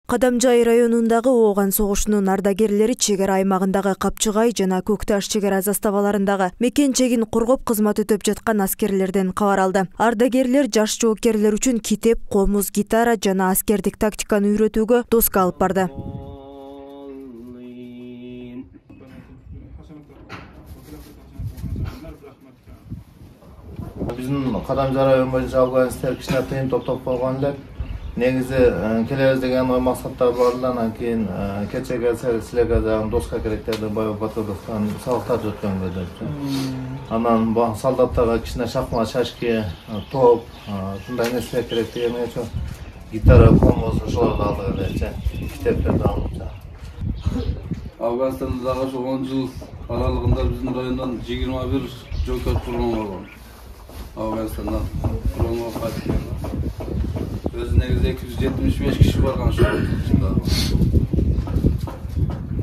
Кадамжай районундагы Ооган согушунун ардагерлери чегара аймагындагы Капчыгай жана Көкташ чегара заставаларындагы мекен чегин коргоп кызмат өтөп жаткан аскерлерден кабар алды. Ардагерлер жаш жоокерлер үчүн китеп, комуз, гитара жана аскердик тактиканы үйрөтүүгө доска алып барды. Биздин Кадамжай району боюнча Афганистан кичине тыйын топтоп койгон элек. Негизи келебиз деген ой максаттар бар эле, анан кийин кечеге силерге дагы доска керек деди, баягы батылдыктан сабактарды өткөнгө деп. Анан солдаттарга кичине шахмат, шашки, топ, ушундай нерселер керек дегенге үчүн гитара, комуз ошолорду алдык эле, китептерди алып. Афганистанда дагы 10 жыл аралыгында биздин райондон 21 жоокер курман болгон. Афганистандан курманга кайтып өзü негізі 275 kişi барған şu anda.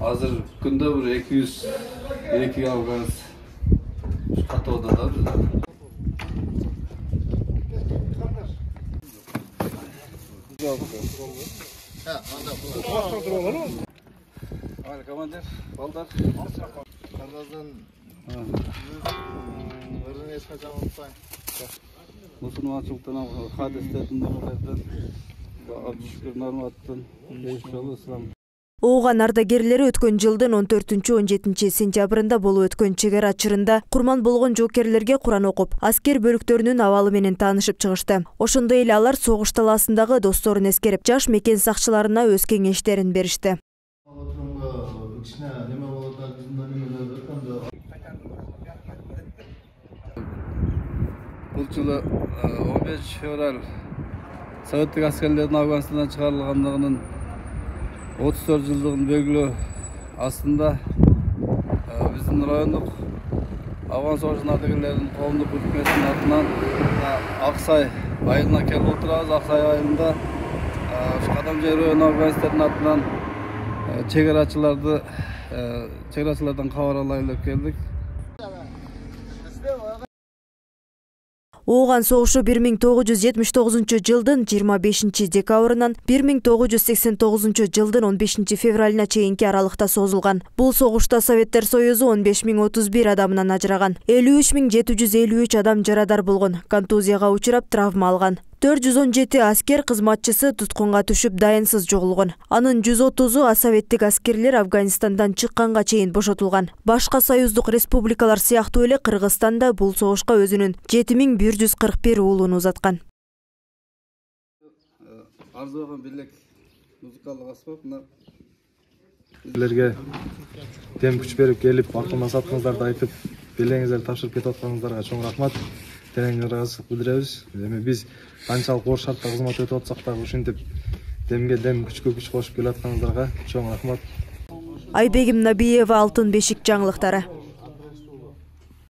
Hazır күндө bir 202 Afganız şu katı odada bizde. Hayır komandir, balдар. Kardazdan ırını eskaçan olsayın. Musulmançılıktan, hadislerden, şükür normattan, inşallah İslam. Ооган ардагерлери өткөн жылдын 14-17 сентябрында болуп өткөн чегара чырында курман болгон жоокерлерге Куран окуп, аскер бөлүктөрүнүн абалы менен таанышып чыгышты. Ошондой эле алар согуш талаасындагы досторун эскерип, жаш мекен сакчыларына өз кеңештерин беришти. Бұл жылы 15 февраль Советтик askerlerden Afganistan'dan çıkarılğandığının 34 жылдығын белгілөө астында біздің райондық Afgan соғышының ардагерлерinin қоғамдық үкіметінің атынан Ақсай айылына келіп отырамыз. Ақсай айылында Кадамжай району Afganistan'ın атынан чегарачылардан хабар алайлы деп келдік. Ооган согушу 1979 жылдын 25 декабрынан 1989 жылдын 15 февралына чейинки аралыкта созулган. Бул согушта Советтер Союзу 15.031 адамынан ажыраган. 53.753 адам жарадар болгон, контузияга учурап травма алган. 417 аскер кызматчысы туткунга түшүп дайынсыз жоголгон. Анын 130-у советтик аскерлер Афганистандан чыкканга чейин бошотулган. Башка союздук республикалар сыяктуу эле Кыргызстанда бул согушка өзүнүн 7141 уулун узаткан. Арзуган бирлик музыкалык аспап мына силерге дем күч берип келип, акыл насаатыңыздарды айтып, белеңиздерди тапшырып кетип атканыңыздарга чоң рахмат. Тереңиңизди билдиребиз. Эми биз канчалык оор шартта кызмат өтүп атсак дагы ушинтип демге дем, күчкө күч кошуп келатканыңыздарга чоң рахмат. Айбегим Набиева, Алтын бешик жаңылыктары.